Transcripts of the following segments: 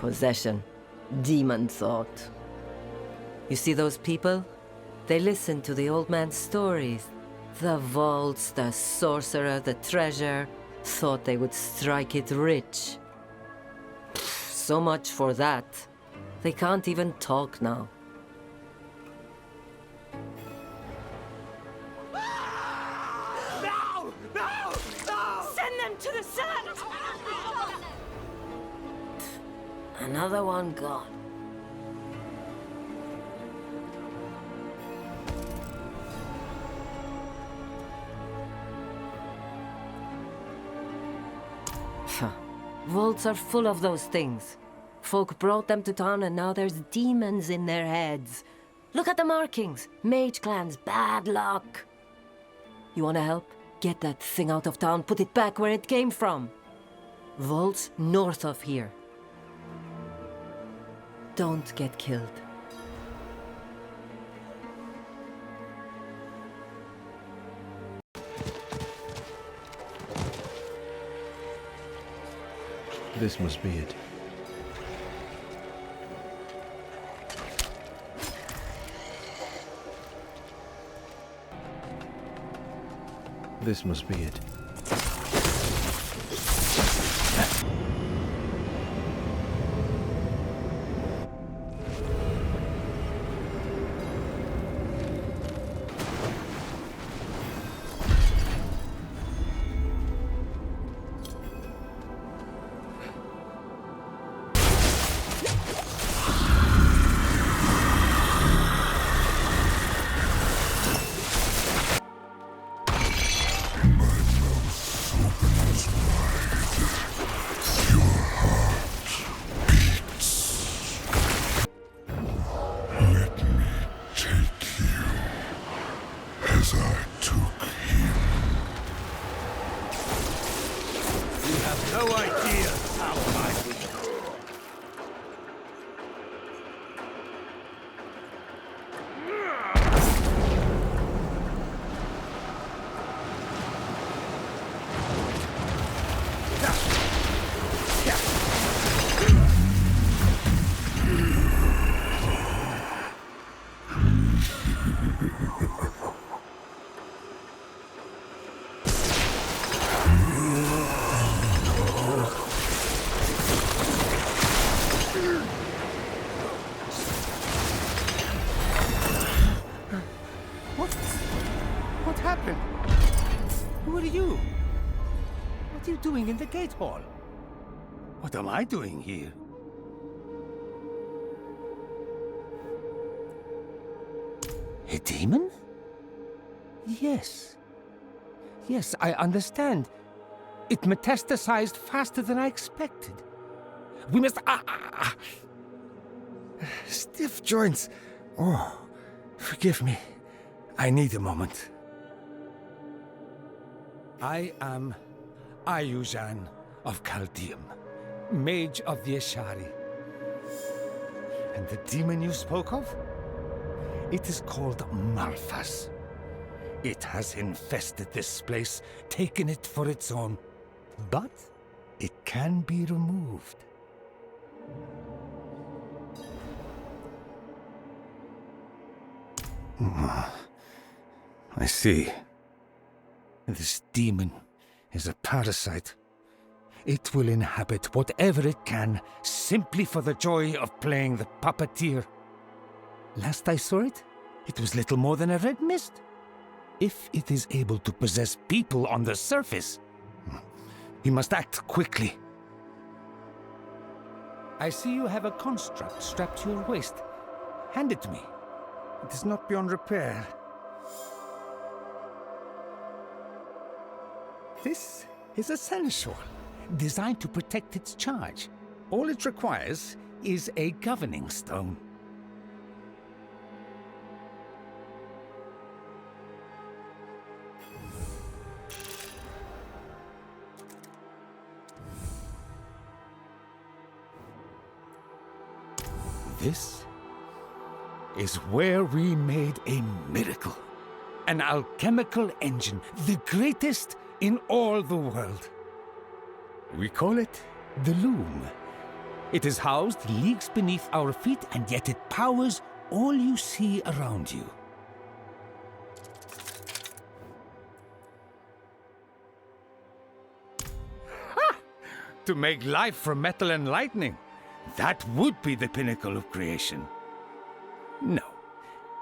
Possession. Demon thought. You see those people? They listen to the old man's stories. The vaults, the sorcerer, the treasure. Thought they would strike it rich. So much for that. They can't even talk now. No! No! No! Send them to the sun! Another one gone. Vaults are full of those things. Folk brought them to town and now there's demons in their heads. Look at the markings. Mage clans, bad luck. You wanna help? Get that thing out of town, put it back where it came from. Vaults north of here. Don't get killed. This must be it. This must be it. No idea how I would. What happened? Who are you? What are you doing in the gate hall? What am I doing here? A demon? Yes. Yes, I understand. It metastasized faster than I expected. We must... Stiff joints. Oh, forgive me. I need a moment. I am Ayuzhan of Caldeum, Mage of the Ashari. And the demon you spoke of? It is called Malphas. It has infested this place, taken it for its own. But it can be removed. I see. This demon is a parasite. It will inhabit whatever it can, simply for the joy of playing the puppeteer. Last I saw it, it was little more than a red mist. If it is able to possess people on the surface, we must act quickly. I see you have a construct strapped to your waist. Hand it to me. It is not beyond repair. This is a seneschal, designed to protect its charge. All it requires is a governing stone. This is where we made a miracle. An alchemical engine, the greatest in all the world. We call it the Loom. It is housed leagues beneath our feet, and yet it powers all you see around you. To make life from metal and lightning, that would be the pinnacle of creation. No.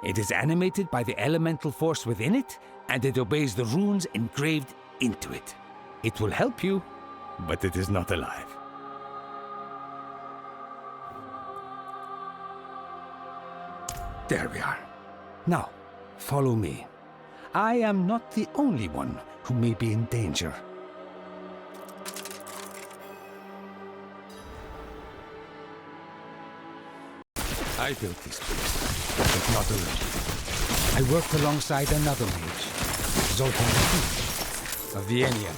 It is animated by the elemental force within it, and it obeys the runes engraved into it. It will help you, but it is not alive. There we are. Now, follow me. I am not the only one who may be in danger. I built this place, but not alone. I worked alongside another mage, Zoltan of the Enya.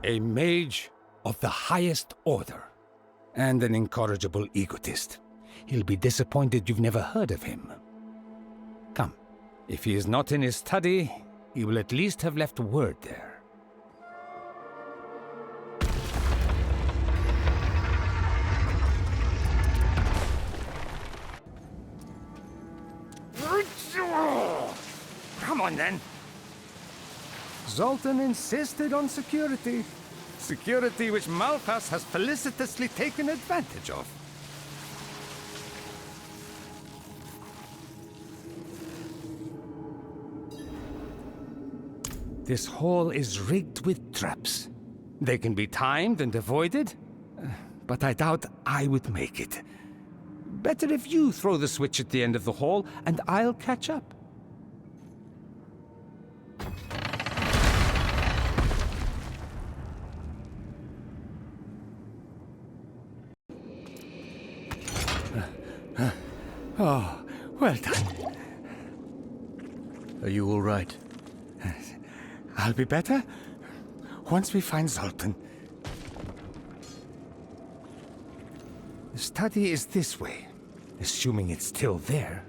A mage of the highest order, and an incorrigible egotist. He'll be disappointed you've never heard of him. Come, if he is not in his study, he will at least have left word there. Come on, then. Zoltan insisted on security. Security which Malphas has felicitously taken advantage of. This hall is rigged with traps. They can be timed and avoided, but I doubt I would make it. Better if you throw the switch at the end of the hall, and I'll catch up. Oh, well done. Are you all right? I'll be better once we find Zoltan. The study is this way, assuming it's still there.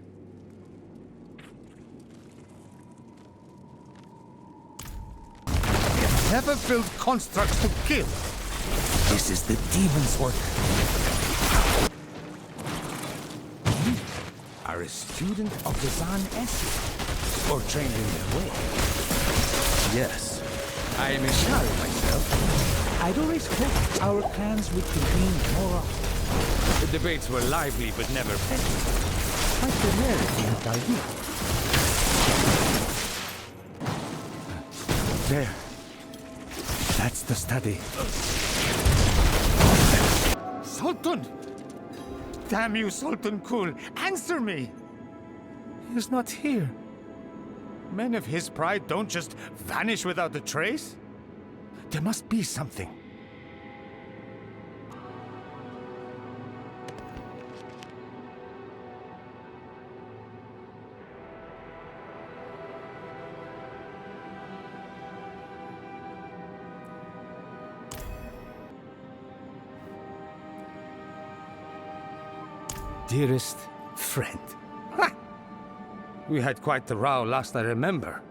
We never build constructs to kill. This is the demon's work. You are a student of the Zan Essi, or trained in their way. Yes. I am Ishari myself. I'd always hoped our clans would convene more often. The debates were lively but never petty. Quite the rarity of Daithi. There. That's the study. Sultan! Damn you, Sultan Kul! Answer me! He is not here. Men of his pride don't just vanish without a trace. There must be something. Dearest friend. Ha! We had quite the row last I remember.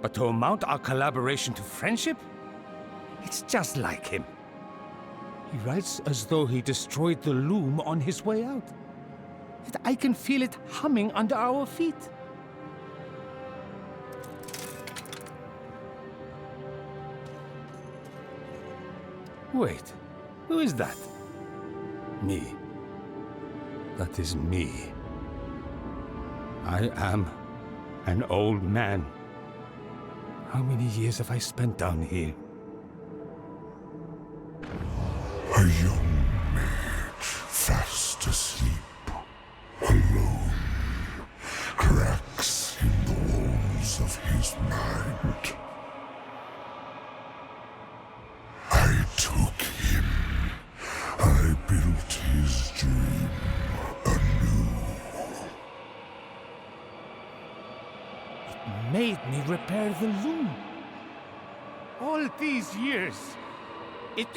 But to amount our collaboration to friendship? It's just like him. He writes as though he destroyed the loom on his way out. Yet I can feel it humming under our feet. Wait, who is that? Me. That is me. I am an old man. How many years have I spent down here? A young mage, fast asleep, alone, cracks in the walls of his mind. I took him. I built his dream anew. It made me repair the loom. All these years, it...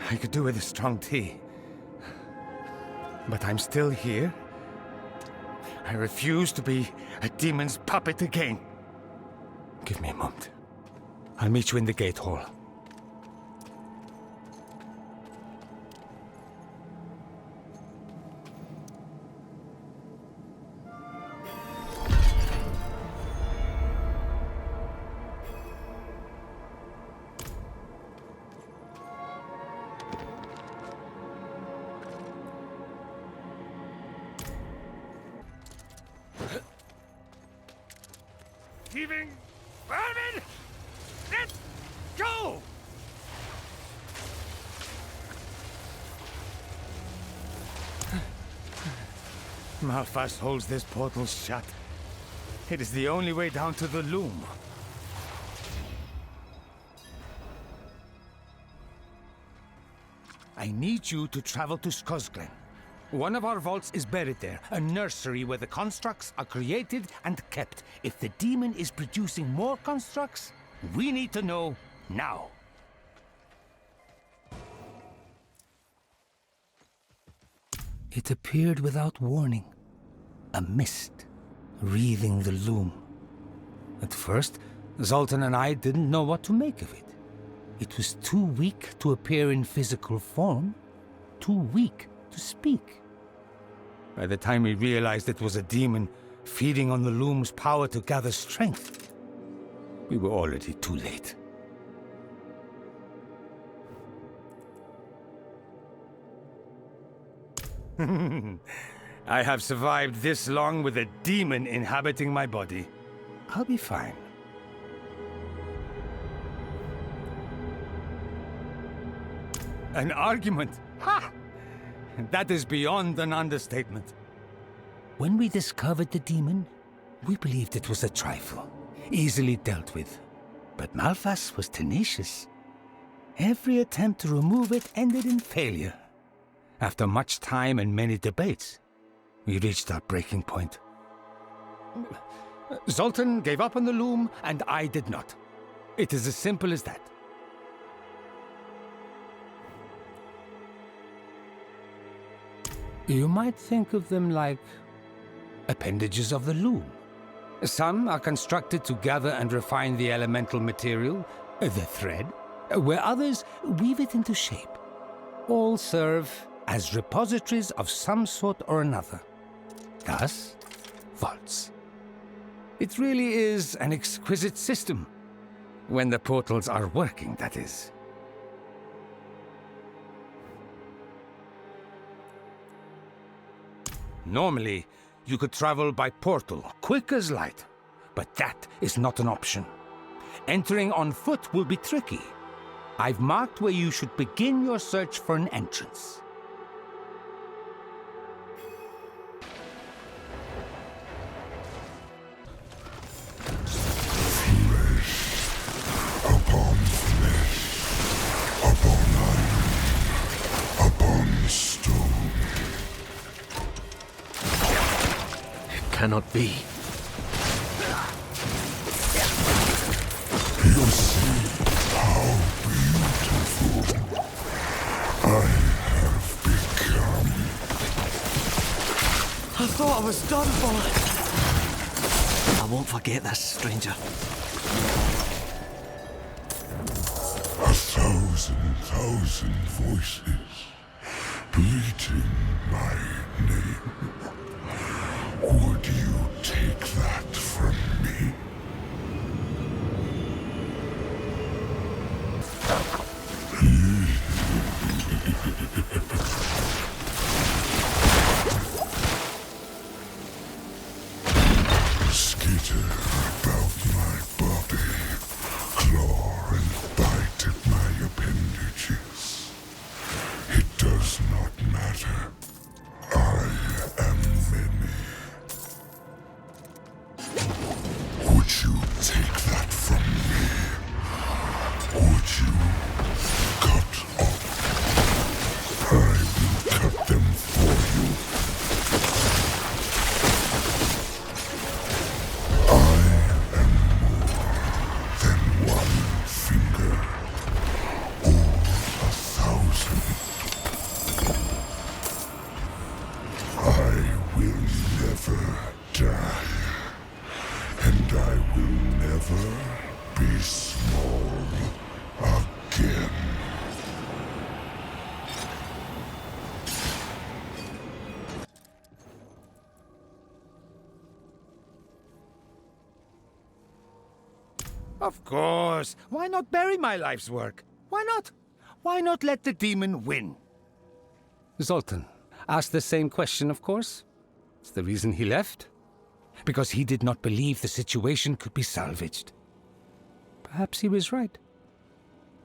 I could do with a strong tea. But I'm still here. I refuse to be a demon's puppet again. Give me a moment. I'll meet you in the gate hall. Thieving vermin! Let's go! Malphas holds this portal shut. It is the only way down to the loom. I need you to travel to Skosglen. One of our vaults is buried there, a nursery where the constructs are created and kept. If the demon is producing more constructs, we need to know now. It appeared without warning. A mist, wreathing the loom. At first, Zoltan and I didn't know what to make of it. It was too weak to appear in physical form, too weak to speak. By the time we realized it was a demon feeding on the loom's power to gather strength, we were already too late. I have survived this long with a demon inhabiting my body. I'll be fine. An argument? Ha! That is beyond an understatement. When we discovered the demon, we believed it was a trifle, easily dealt with. But Malphas was tenacious. Every attempt to remove it ended in failure. After much time and many debates, we reached our breaking point. Zoltan gave up on the loom, and I did not. It is as simple as that. You might think of them like appendages of the loom. Some are constructed to gather and refine the elemental material, the thread, where others weave it into shape. All serve as repositories of some sort or another. Thus, vaults. It really is an exquisite system. When the portals are working, that is. Normally, you could travel by portal, quick as light. But that is not an option. Entering on foot will be tricky. I've marked where you should begin your search for an entrance. Upon flesh, upon iron, upon stone. It cannot be. You see how beautiful I have become. I thought I was done for. I won't forget this, stranger. 1,000 voices bleating my name. Would you take that from me? Skitter about my body, claw and bite at my appendages. It does not matter. I am many. Would you take that from me? Would you cut off? I will cut them for you. I am more than one finger, or 1,000. Of course. Why not bury my life's work? Why not? Why not let the demon win? Zoltan asked the same question, of course. It's the reason he left. Because he did not believe the situation could be salvaged. Perhaps he was right.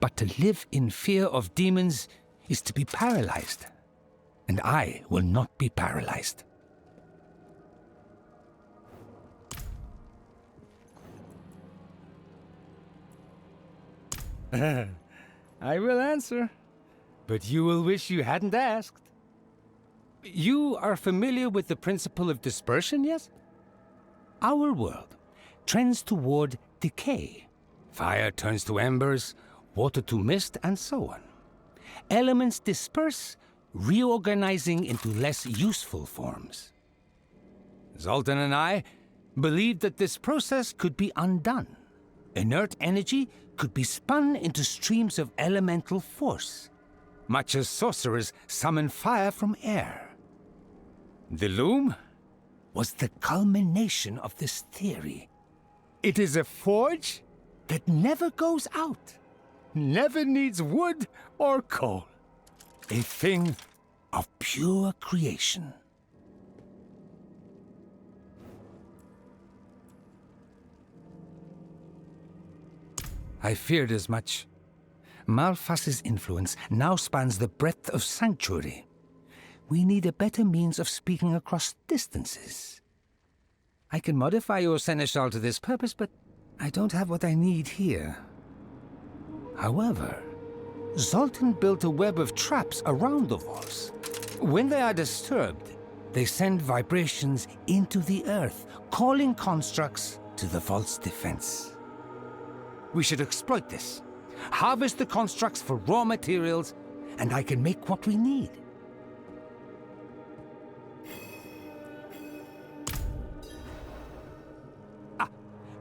But to live in fear of demons is to be paralyzed. And I will not be paralyzed. I will answer. But you will wish you hadn't asked. You are familiar with the principle of dispersion, yes? Our world trends toward decay. Fire turns to embers, water to mist, and so on. Elements disperse, reorganizing into less useful forms. Zoltan and I believed that this process could be undone. Inert energy could be spun into streams of elemental force, much as sorcerers summon fire from air. The loom was the culmination of this theory. It is a forge that never goes out, never needs wood or coal. A thing of pure creation. I feared as much. Malphas's influence now spans the breadth of Sanctuary. We need a better means of speaking across distances. I can modify your seneschal to this purpose, but I don't have what I need here. However, Zoltan built a web of traps around the walls. When they are disturbed, they send vibrations into the earth, calling constructs to the vault's defense. We should exploit this. Harvest the constructs for raw materials, and I can make what we need.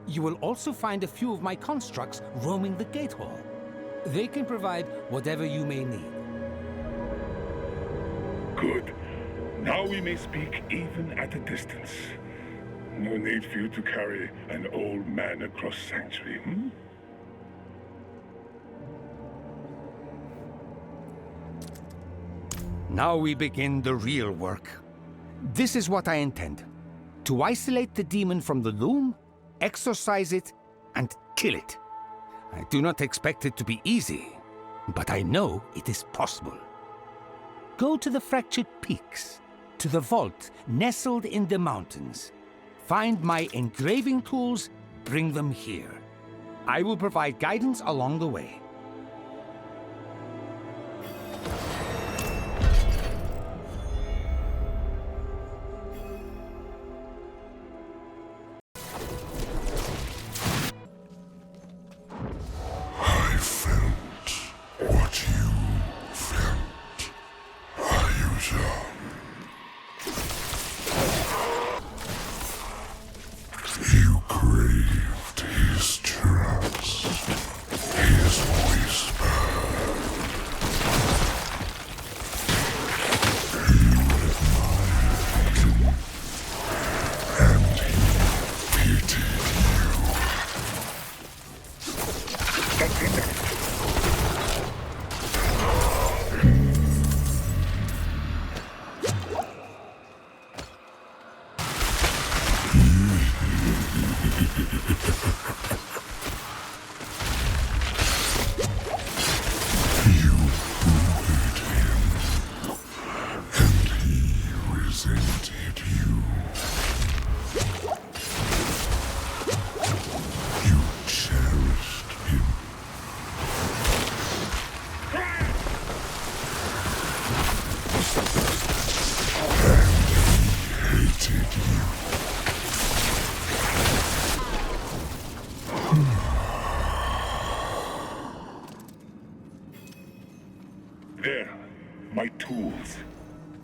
You will also find a few of my constructs roaming the gate hall. They can provide whatever you may need. Good. Now we may speak even at a distance. No need for you to carry an old man across Sanctuary, hmm? Now we begin the real work. This is what I intend. To isolate the demon from the loom, exorcise it, and kill it. I do not expect it to be easy, but I know it is possible. Go to the Fractured Peaks, to the vault nestled in the mountains. Find my engraving tools, bring them here. I will provide guidance along the way. I felt what you felt, Ayuza. You craved his trust, his whisper. You admired him, and he pitied you. You bullied him, and he resented you. You cherished him. And he hated you. There, my tools.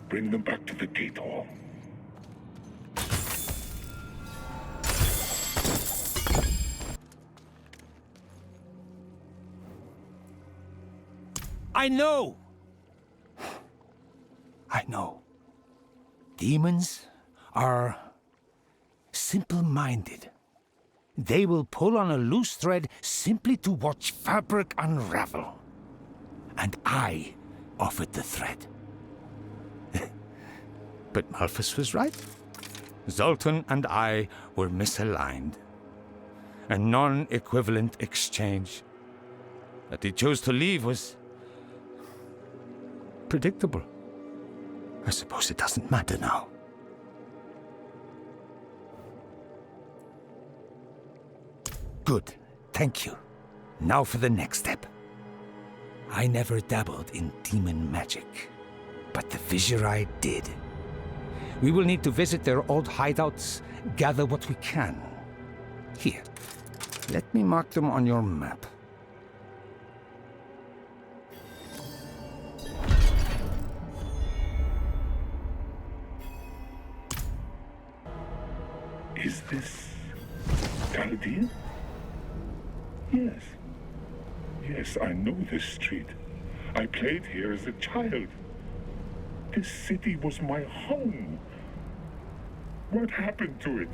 Bring them back to the gate hall. I know! I know. Demons are simple-minded. They will pull on a loose thread simply to watch fabric unravel. And I offered the thread. But Malphas was right. Zoltan and I were misaligned. A non-equivalent exchange. That he chose to leave was predictable. I suppose it doesn't matter now. Good, thank you. Now for the next step. I never dabbled in demon magic, but the Visurai did. We will need to visit their old hideouts, gather what we can. Here, let me mark them on your map. Is this Caladia? Yes. Yes, I know this street. I played here as a child. This city was my home. What happened to it?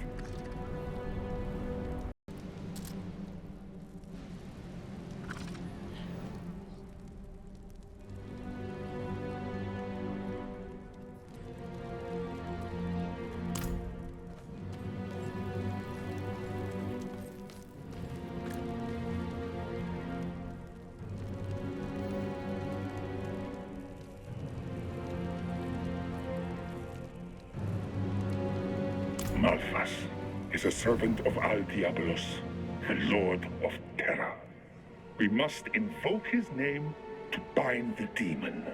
Malphas is a servant of Al Diabolos, the Lord of Terra. We must invoke his name to bind the demon.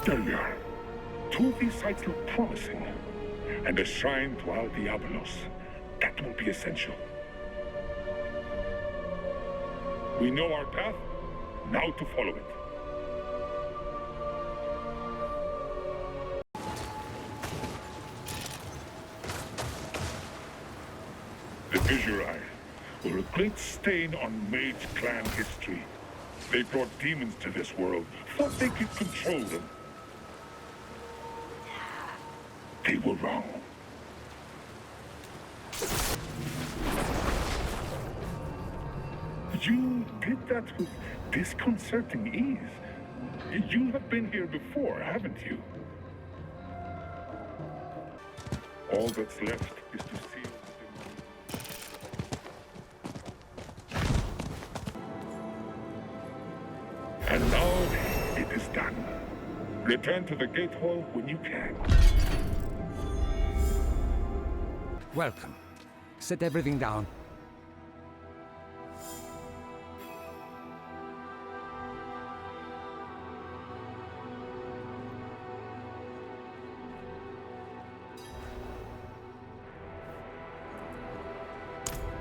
There we are. Two of these sites look promising. And a shrine to Al Diabolos. That will be essential. We know our path, now to follow it. The Visurai were a great stain on Mage Clan history. They brought demons to this world, thought they could control them. They were wrong. You did that with disconcerting ease. You have been here before, haven't you? All that's left is to seal the demon. And now it is done. Return to the gate hall when you can. Welcome. Set everything down.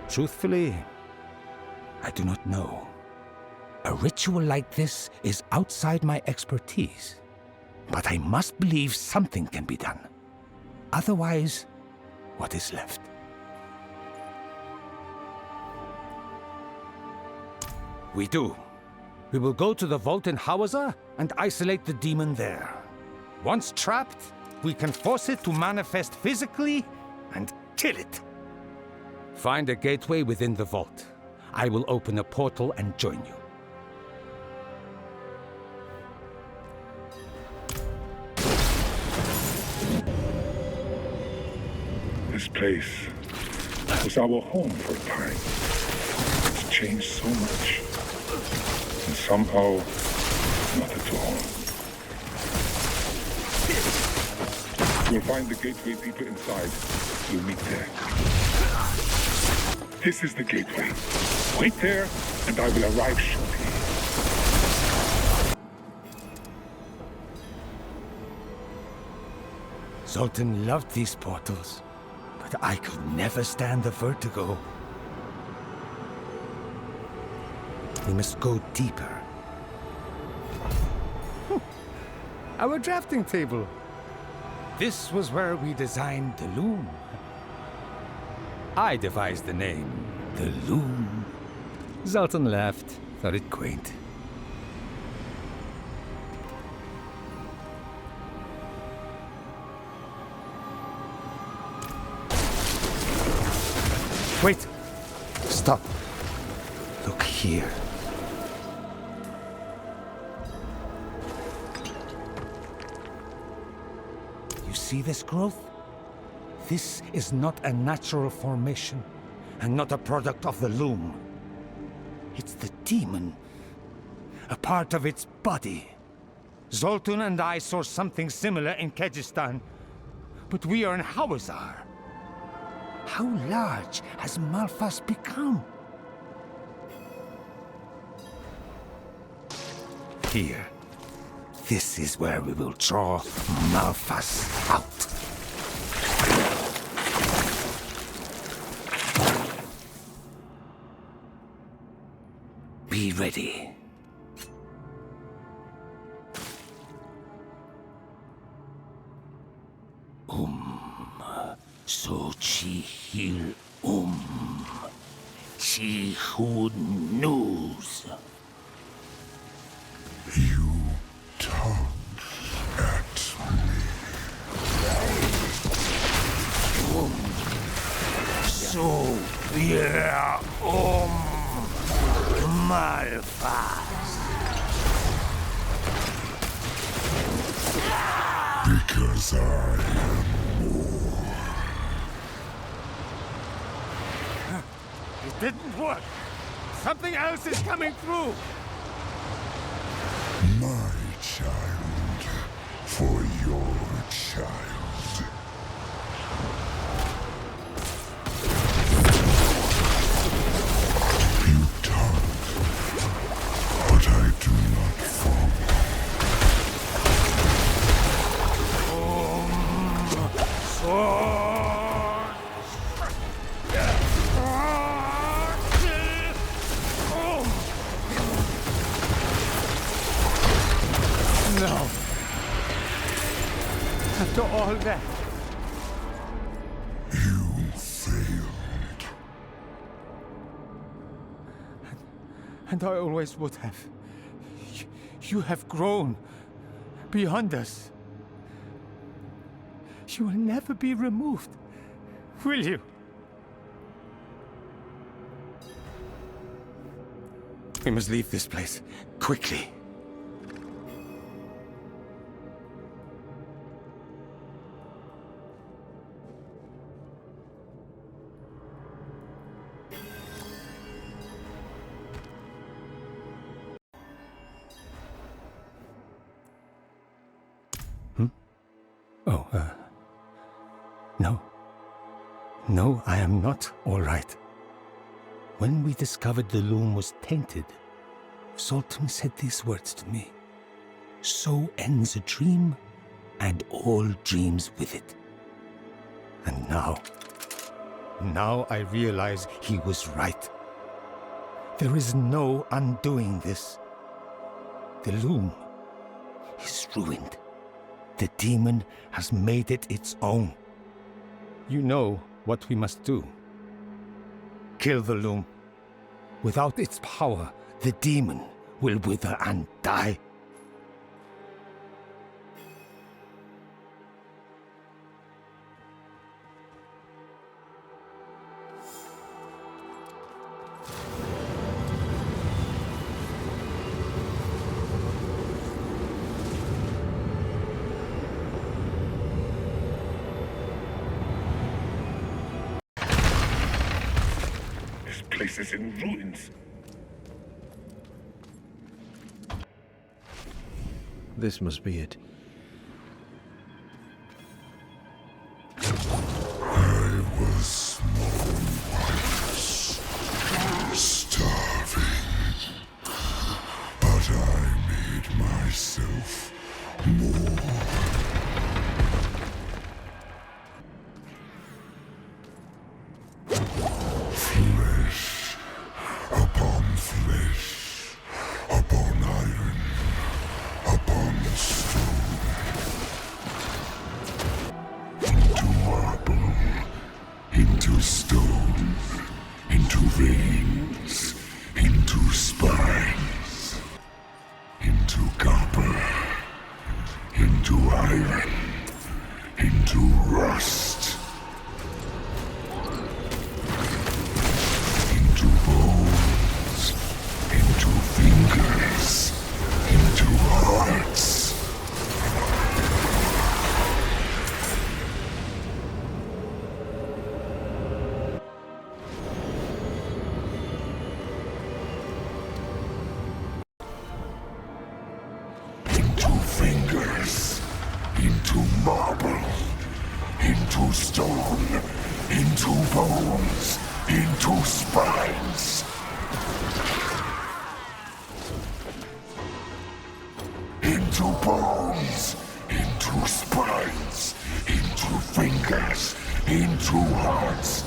Truthfully, I do not know. A ritual like this is outside my expertise. But I must believe something can be done. Otherwise, what is left? We do. We will go to the vault in Hawaza and isolate the demon there. Once trapped, we can force it to manifest physically and kill it. Find a gateway within the vault. I will open a portal and join you. This place was our home for a time. It's changed so much. And somehow, not at all. You'll find the gateway deeper inside. You'll meet there. This is the gateway. Wait there, and I will arrive shortly. Zoltan loved these portals, but I could never stand the vertigo. We must go deeper. Our drafting table. This was where we designed the loom. I devised the name, the Loom. Zoltan laughed, thought it quaint. Wait! Stop! Look here. You see this growth? This is not a natural formation, and not a product of the Loom. It's the demon, a part of its body. Zoltan and I saw something similar in Kyrgyzstan, but we are in Hawazar. How large has Malphas become? Here. This is where we will draw Malphas out. Be ready. So chi hil chi who knows. You tug at me. So wir Malphas. Because I am more. It didn't work. Something else is coming through. My child for your child. You tug, but I do not follow. No. After all that. You failed. And I always would have. You have grown beyond us. You will never be removed, will you? We must leave this place, quickly. No. No, I am not all right. When we discovered the Loom was tainted, Zoltan said these words to me. So ends a dream, and all dreams with it. And now I realize he was right. There is no undoing this. The Loom is ruined. The demon has made it its own. You know what we must do. Kill the Loom. Without its power, the demon will wither and die. Place is in ruins. This must be it. I was small once, starving, but I made myself more. Into stone. into marble, into stone, into bones, into spines. Into bones, into spines, into fingers, into hearts.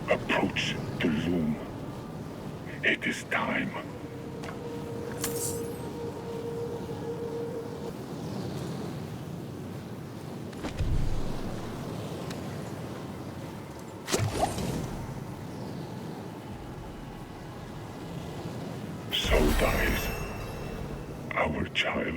Approach the loom. It is time. So dies our child.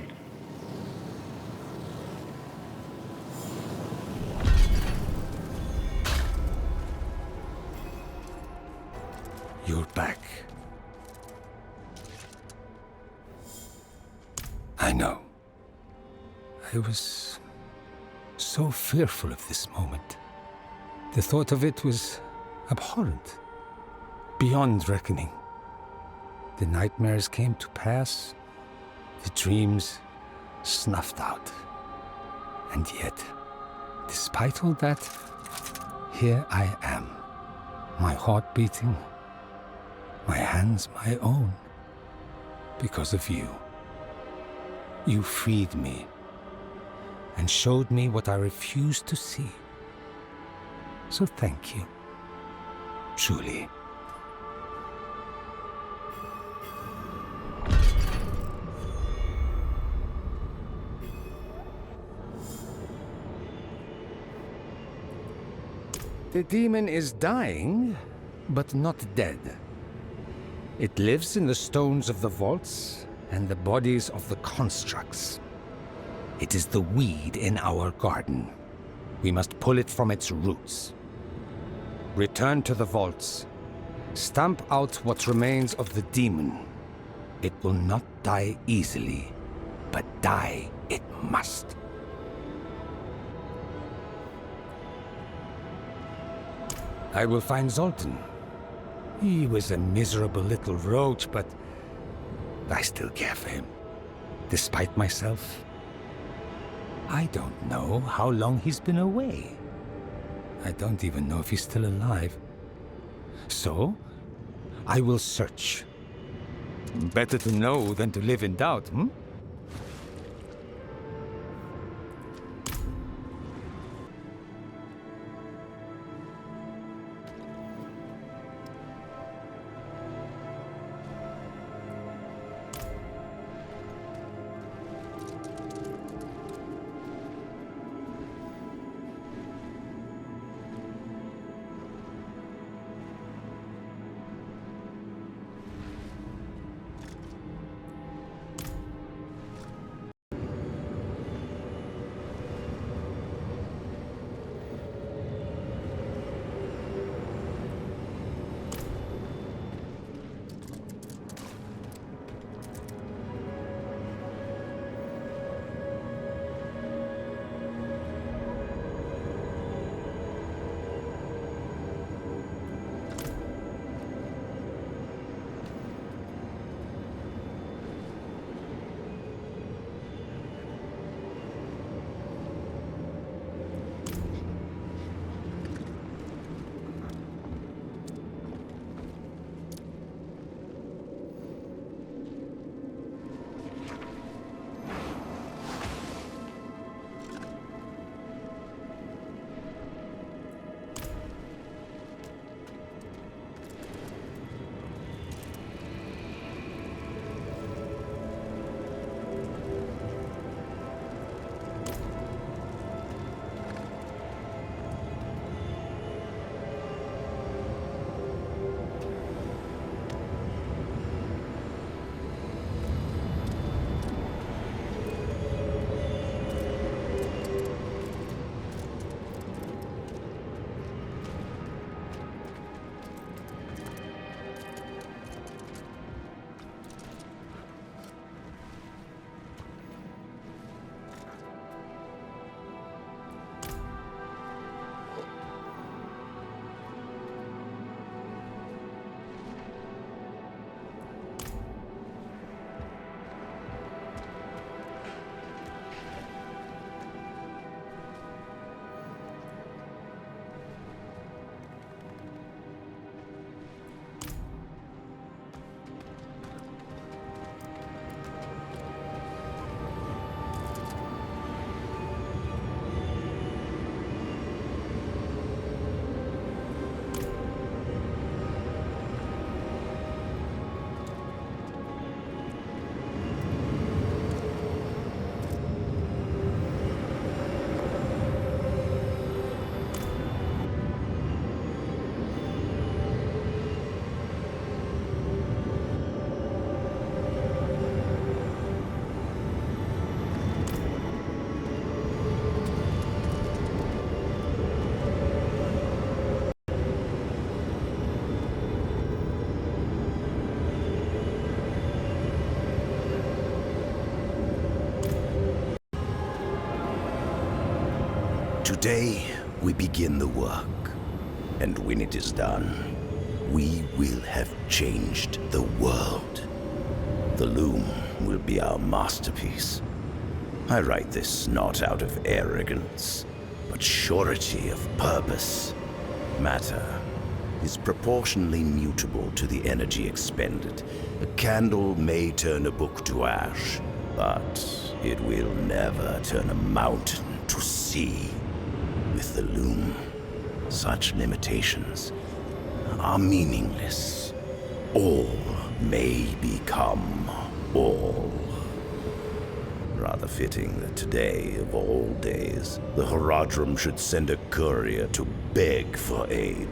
You're back. I know. I was so fearful of this moment. The thought of it was abhorrent, beyond reckoning. The nightmares came to pass, the dreams snuffed out. And yet, despite all that, here I am, my heart beating, my hands my own, because of you. You freed me and showed me what I refused to see. So thank you, truly. The demon is dying, but not dead. It lives in the stones of the vaults and the bodies of the constructs. It is the weed in our garden. We must pull it from its roots. Return to the vaults. Stamp out what remains of the demon. It will not die easily, but die it must. I will find Zoltan. He was a miserable little roach, but I still care for him, despite myself. I don't know how long he's been away. I don't even know if he's still alive. So, I will search. Better to know than to live in doubt, hmm? Today, we begin the work. And when it is done, we will have changed the world. The loom will be our masterpiece. I write this not out of arrogance, but surety of purpose. Matter is proportionally mutable to the energy expended. A candle may turn a book to ash, but it will never turn a mountain to sea. With the loom, such limitations are meaningless. All may become all. Rather fitting that today, of all days, the Horadrim should send a courier to beg for aid,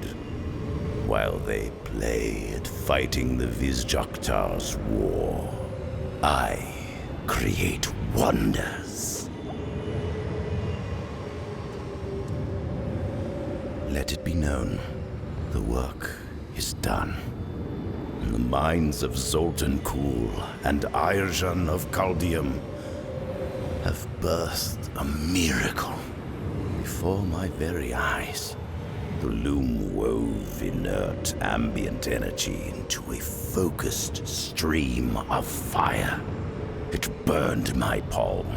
while they play at fighting the Vizjaktar's war. I create wonders. Let it be known, the work is done. And the minds of Zoltan Kuhl and Ayrjan of Caldeum have birthed a miracle before my very eyes. The loom wove inert ambient energy into a focused stream of fire. It burned my palm,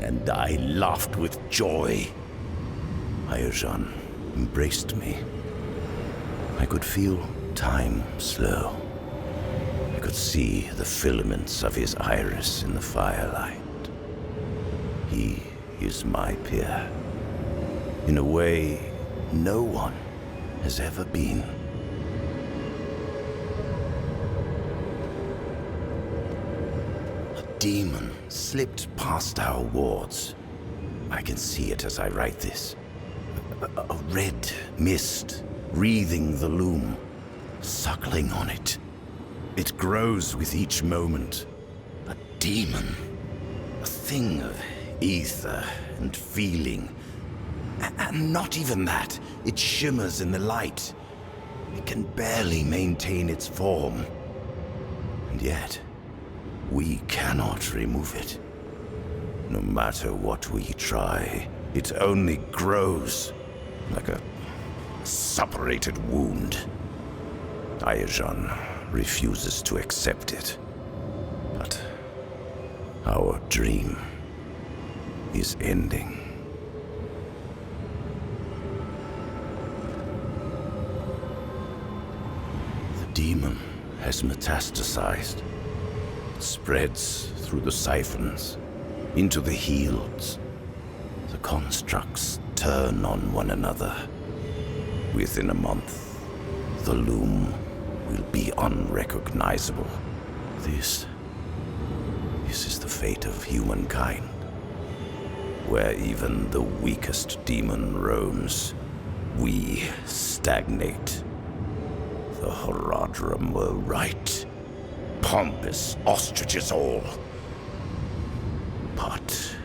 and I laughed with joy. Ayrjan embraced me. I could feel time slow. I could see the filaments of his iris in the firelight. He is my peer. In a way, no one has ever been. A demon slipped past our wards. I can see it as I write this. A red mist wreathing the loom, suckling on it. It grows with each moment. A demon. A thing of ether and feeling. And not even that. It shimmers in the light. It can barely maintain its form. And yet, we cannot remove it. No matter what we try, it only grows like a suppurated wound. Ayrjan refuses to accept it. But our dream is ending. The demon has metastasized. It spreads through the siphons, into the heals. The constructs turn on one another. Within a month, the loom will be unrecognizable. This is the fate of humankind. Where even the weakest demon roams, we stagnate. The Horadrim were right. Pompous ostriches all. But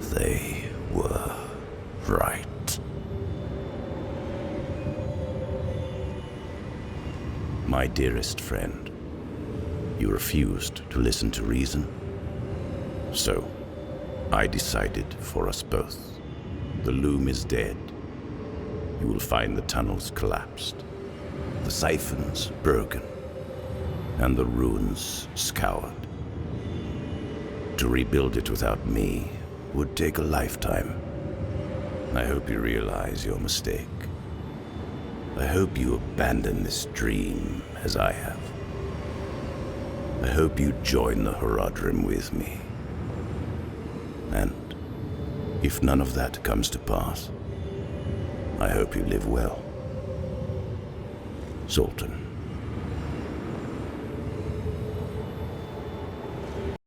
they were right. My dearest friend, you refused to listen to reason. So, I decided for us both. The loom is dead. You will find the tunnels collapsed, the siphons broken, and the ruins scoured. To rebuild it without me would take a lifetime. I hope you realize your mistake. I hope you abandon this dream as I have. I hope you join the Horadrim with me. And if none of that comes to pass, I hope you live well. Zoltan.